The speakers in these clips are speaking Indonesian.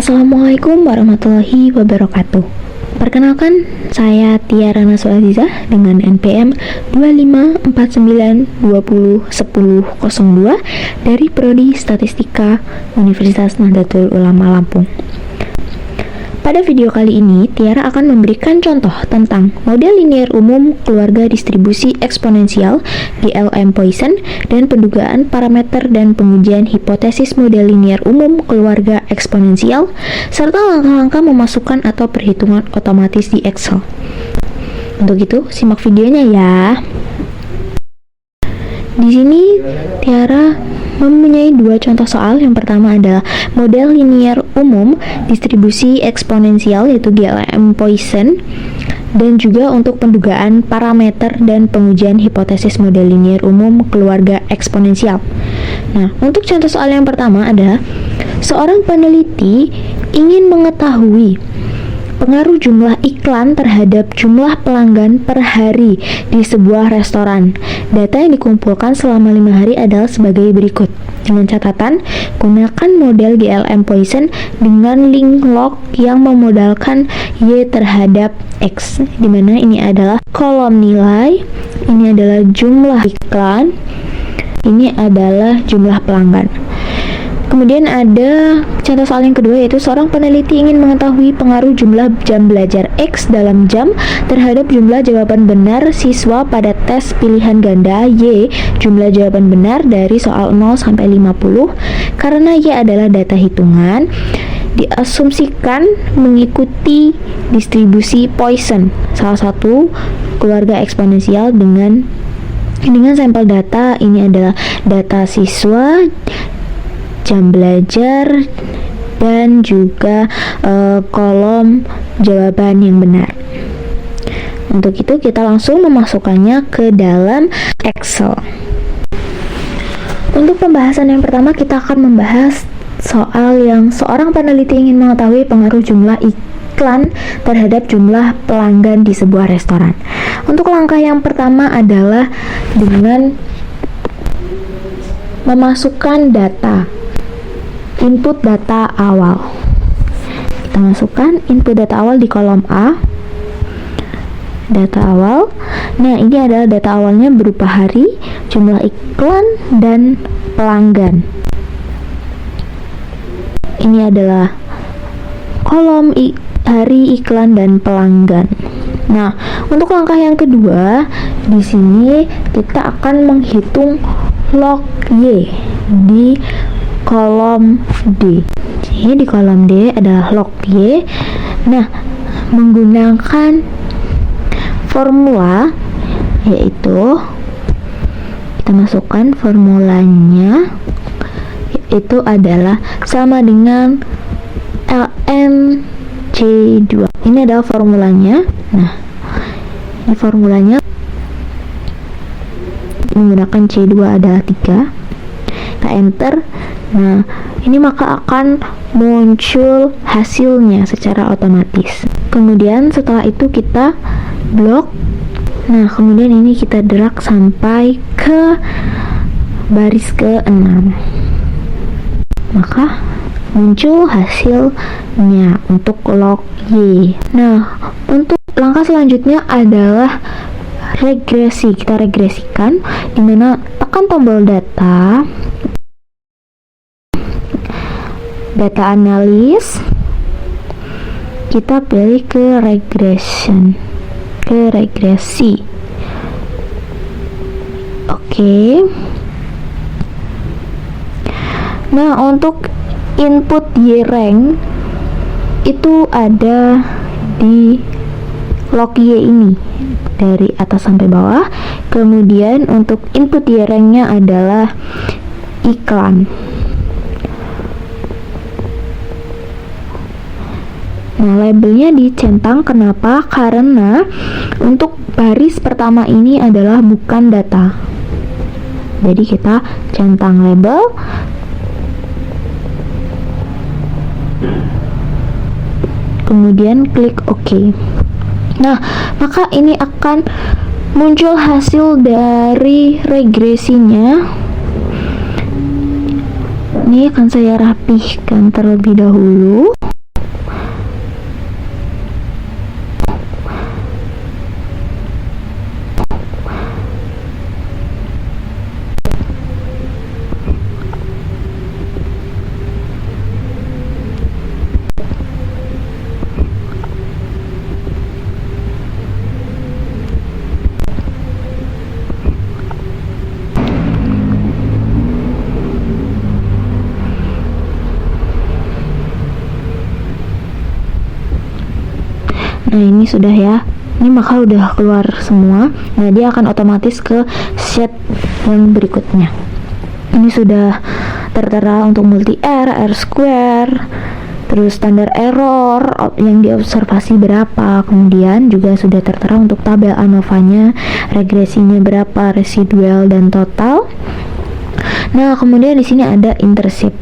Assalamualaikum warahmatullahi wabarakatuh. Perkenalkan, saya Tiara Naswa Azizah dengan NPM 2549201002 dari Prodi Statistika Universitas Nahdlatul Ulama Lampung. Pada video kali ini, Tiara akan memberikan contoh tentang model linier umum keluarga distribusi eksponensial GLM Poisson dan pendugaan parameter dan pengujian hipotesis model linier umum keluarga eksponensial serta langkah-langkah memasukkan atau perhitungan otomatis di Excel. Untuk itu, simak videonya ya. Di sini Tiara mempunyai dua contoh soal. Yang pertama adalah model linier umum distribusi eksponensial yaitu GLM Poisson, dan juga untuk pendugaan parameter dan pengujian hipotesis model linier umum keluarga eksponensial. Nah, untuk contoh soal yang pertama adalah seorang peneliti ingin mengetahui pengaruh jumlah iklan terhadap jumlah pelanggan per hari di sebuah restoran. Data yang dikumpulkan selama 5 hari adalah sebagai berikut. Dengan catatan, gunakan model GLM Poisson dengan link log yang memodalkan Y terhadap X, di mana ini adalah kolom nilai, ini adalah jumlah iklan, ini adalah jumlah pelanggan. Kemudian ada contoh soal yang kedua, yaitu seorang peneliti ingin mengetahui pengaruh jumlah jam belajar X dalam jam terhadap jumlah jawaban benar siswa pada tes pilihan ganda Y, jumlah jawaban benar dari soal 0 sampai 50. Karena Y adalah data hitungan, diasumsikan mengikuti distribusi Poisson, salah satu keluarga eksponensial dengan sampel data. Ini adalah data siswa, jam belajar, dan juga kolom jawaban yang benar. Untuk itu kita langsung memasukkannya ke dalam Excel. Untuk pembahasan yang pertama, kita akan membahas soal yang seorang peneliti ingin mengetahui pengaruh jumlah iklan terhadap jumlah pelanggan di sebuah restoran. Untuk langkah yang pertama adalah dengan memasukkan data, input data awal. Kita masukkan input data awal di kolom A, data awal. Nah, ini adalah data awalnya berupa hari, jumlah iklan, dan pelanggan. Ini adalah kolom hari, iklan, dan pelanggan. Nah, untuk langkah yang kedua, di sini kita akan menghitung log Y di kolom D. Jadi di kolom D adalah log Y. Nah, menggunakan formula, yaitu kita masukkan formulanya, yaitu adalah sama dengan ln C2. Ini adalah formulanya. Nah, ini formulanya menggunakan C2 adalah 3. Kita enter. Nah, ini maka akan muncul hasilnya secara otomatis. Kemudian setelah itu kita blok. Nah, kemudian ini kita drag sampai ke baris ke-6. Maka muncul hasilnya untuk log Y. Nah, untuk langkah selanjutnya adalah regresi. Kita regresikan, dimana tekan tombol data analis, kita pilih ke regression, ke regresi. Oke. Nah, untuk input Y rank itu ada di log Y ini dari atas sampai bawah. Kemudian untuk input Y rank-nya adalah iklan. Nah, labelnya dicentang. Kenapa? Karena untuk baris pertama ini adalah bukan data. Jadi kita centang label. Kemudian klik OK. Nah, maka ini akan muncul hasil dari regresinya. Ini akan saya rapihkan terlebih dahulu. Nah ini sudah ya, ini maka udah keluar semua. Nah dia akan otomatis ke sheet yang berikutnya. Ini sudah tertera untuk multi R, R square, terus standar error yang diobservasi berapa, kemudian juga sudah tertera untuk tabel ANOVA-nya, regresinya berapa, residual dan total. Nah kemudian di sini ada intercept.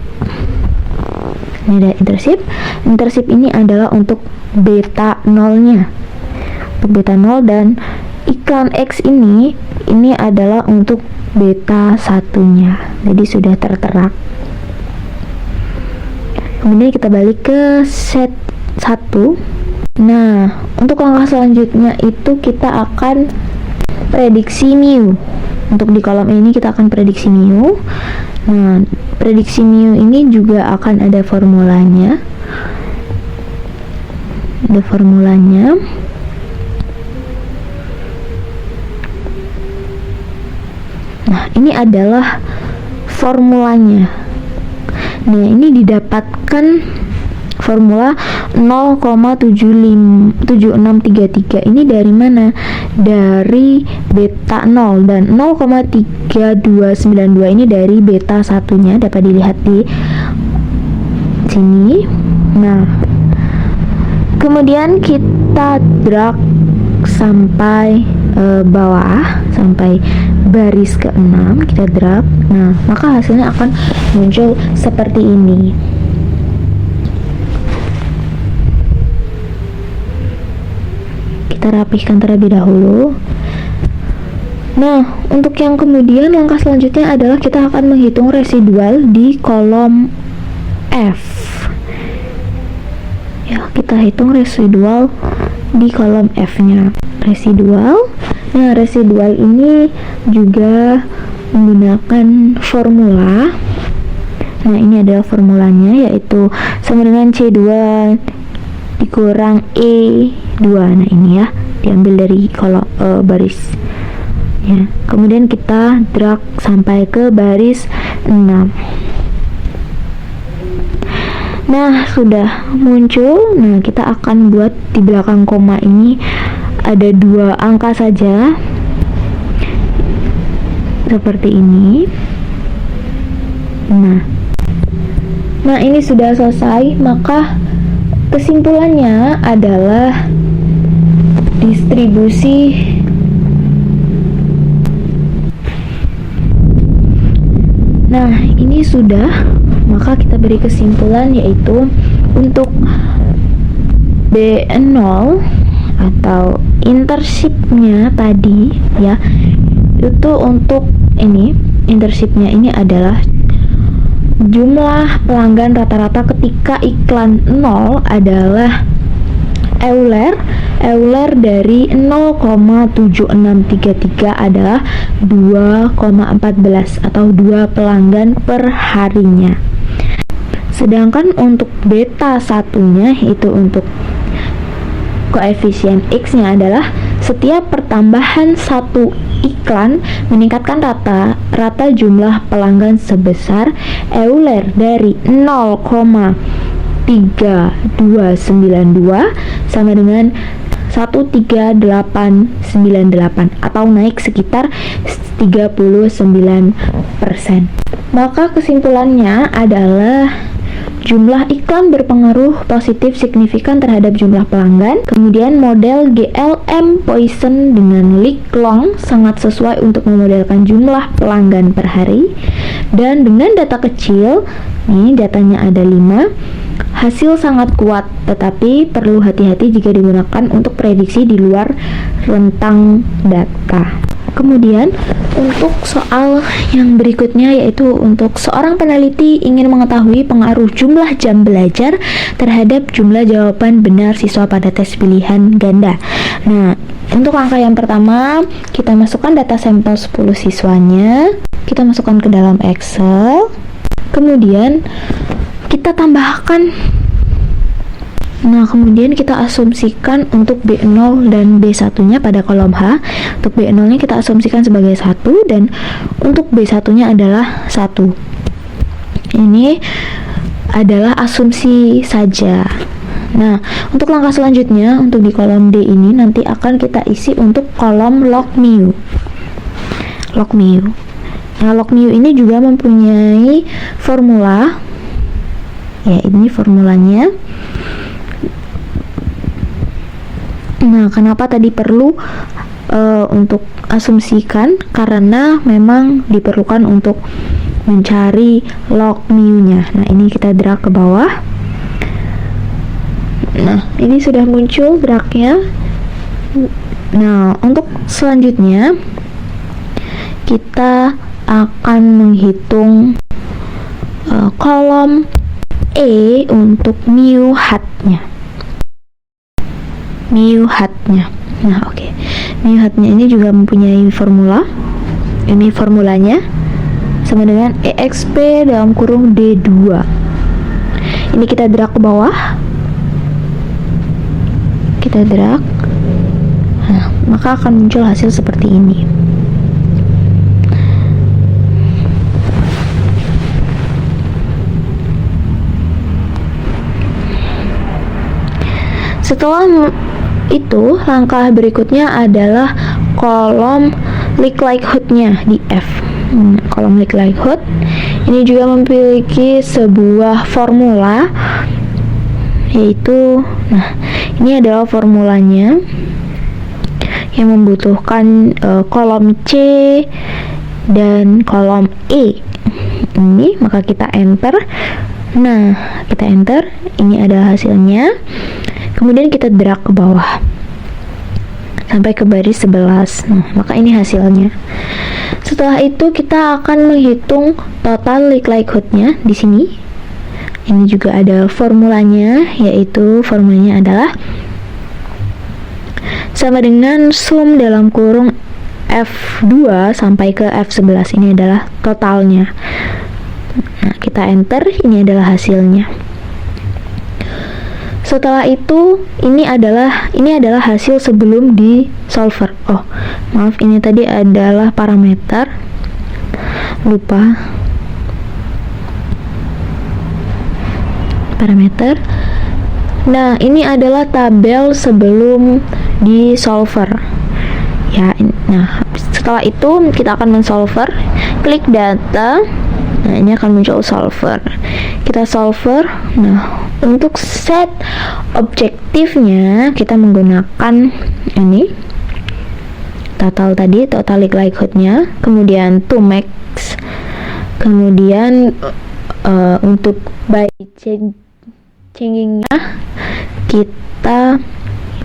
Ini ada intercept. Intercept ini adalah untuk beta nolnya, untuk beta 0, dan iklan X ini adalah untuk beta satunya. Jadi sudah tertera. Kemudian kita balik ke set 1. Nah, untuk langkah selanjutnya itu kita akan prediksi mu. Untuk di kolom ini kita akan prediksi mu. Nah, prediksi mu ini juga akan ada formulanya. Ada formulanya. Nah, ini adalah formulanya. Nah, ini didapatkan formula 0,7633. Ini dari mana? Dari beta 0, dan 0,3292 ini dari beta satunya, dapat dilihat di sini. Nah, kemudian kita drag sampai bawah, sampai baris ke-6 kita drag. Nah, maka hasilnya akan muncul seperti ini. Kita rapihkan terlebih dahulu. Nah, untuk yang kemudian langkah selanjutnya adalah kita akan menghitung residual di kolom F. Ya, kita hitung residual di kolom F-nya. Residual. Nah, residual ini juga menggunakan formula. Nah, ini adalah formulanya, yaitu sama dengan C2 dikurang E2. Nah, ini ya, diambil dari kolom baris. Ya, kemudian kita drag sampai ke baris 6. Nah, sudah muncul. Nah, kita akan buat di belakang koma ini ada 2 angka saja, seperti ini. Nah, ini sudah selesai. Maka kesimpulannya adalah distribusi Nah, ini sudah. Maka kita beri kesimpulan, yaitu untuk B0 atau intercept-nya tadi ya, itu untuk ini intercept-nya ini adalah jumlah pelanggan rata-rata ketika iklan 0 adalah Euler dari 0,7633 adalah 2,14 atau 2 pelanggan per harinya. Sedangkan untuk beta satunya, itu untuk koefisien X-nya adalah setiap pertambahan satu iklan meningkatkan rata jumlah pelanggan sebesar Euler dari 0,3292 sama dengan 13898 atau naik sekitar 39%. Maka kesimpulannya adalah jumlah iklan berpengaruh positif signifikan terhadap jumlah pelanggan. Kemudian model GLM Poisson dengan Lik Long sangat sesuai untuk memodelkan jumlah pelanggan per hari. Dan dengan data kecil, nih datanya ada 5, hasil sangat kuat, tetapi perlu hati-hati jika digunakan untuk prediksi di luar rentang data. Kemudian untuk soal yang berikutnya, yaitu untuk seorang peneliti ingin mengetahui pengaruh jumlah jam belajar terhadap jumlah jawaban benar siswa pada tes pilihan ganda. Nah, untuk langkah yang pertama, kita masukkan data sampel 10 siswanya, kita masukkan ke dalam Excel, kemudian kita tambahkan. Nah, kemudian kita asumsikan untuk B0 dan B1-nya pada kolom H. Untuk B0-nya kita asumsikan sebagai 1 dan untuk B1-nya adalah 1. Ini adalah asumsi saja. Nah, untuk langkah selanjutnya, untuk di kolom D ini nanti akan kita isi untuk kolom log mu. Log mu. Nah, log mu ini juga mempunyai formula. Ya, ini formulanya. Nah, kenapa tadi perlu untuk asumsikan? Karena memang diperlukan untuk mencari log mu-nya. Nah, ini kita drag ke bawah. Nah, ini sudah muncul dragnya. Nah, untuk selanjutnya kita akan menghitung kolom E untuk mu hat-nya. Mu hat-nya. Nah, oke. Mu hat-nya ini juga mempunyai formula. Ini formulanya sama dengan EXP dalam kurung D2. Ini kita drag ke bawah. Kita drag. Nah, maka akan muncul hasil seperti ini. Setelah itu, langkah berikutnya adalah kolom likelihood-nya di F. Kolom likelihood ini juga memiliki sebuah formula, yaitu, nah, ini adalah formulanya yang membutuhkan kolom C dan kolom E. Ini, maka kita enter. Nah, kita enter. Ini adalah hasilnya. Kemudian kita drag ke bawah sampai ke baris 11. Nah, maka ini hasilnya. Setelah itu kita akan menghitung total likelihood-nya di sini. Ini juga ada formulanya, yaitu formulanya adalah sama dengan sum dalam kurung F2 sampai ke F11. Ini adalah totalnya. Nah, kita enter, ini adalah hasilnya. Setelah itu, ini adalah hasil sebelum di solver. Oh, maaf, ini tadi adalah parameter. Lupa. Parameter. Nah, ini adalah tabel sebelum di solver. Ya, nah, setelah itu kita akan mensolver. Klik data. Nah, ini akan muncul solver. Kita solver. Nah, untuk set objektifnya kita menggunakan ini total tadi, total likelihood-nya, kemudian to max, kemudian untuk by changing-nya kita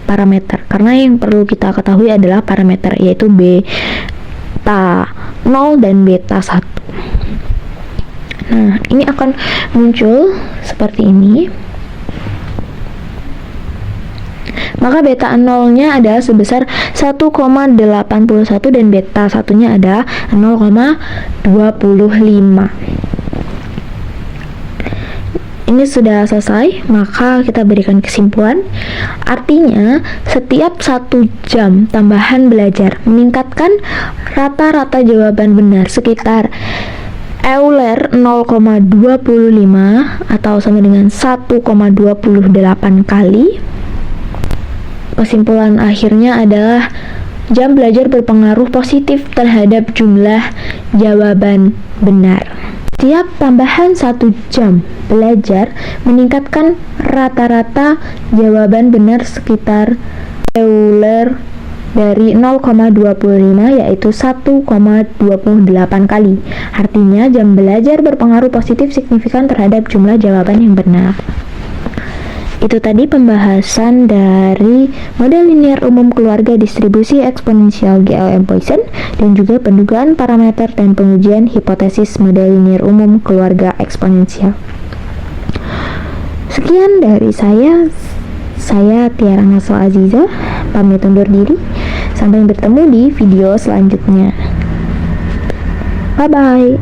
parameter, karena yang perlu kita ketahui adalah parameter, yaitu beta 0 dan beta 1. Nah, ini akan muncul seperti ini. Maka beta 0-nya adalah sebesar 1,81 dan beta 1-nya adalah 0,25. Ini sudah selesai, maka kita berikan kesimpulan. Artinya, setiap 1 jam tambahan belajar meningkatkan rata-rata jawaban benar sekitar Euler 0,25 atau sama dengan 1,28 kali. Kesimpulan akhirnya adalah jam belajar berpengaruh positif terhadap jumlah jawaban benar. Setiap tambahan 1 jam belajar meningkatkan rata-rata jawaban benar sekitar Euler dari 0,25 yaitu 1,28 kali. Artinya jam belajar berpengaruh positif signifikan terhadap jumlah jawaban yang benar. Itu tadi pembahasan dari model linear umum keluarga distribusi eksponensial GLM Poisson dan juga pendugaan parameter dan pengujian hipotesis model linear umum keluarga eksponensial. Sekian dari saya Tiara Naswa Aziza, pamit undur diri. Sampai bertemu di video selanjutnya. Bye-bye.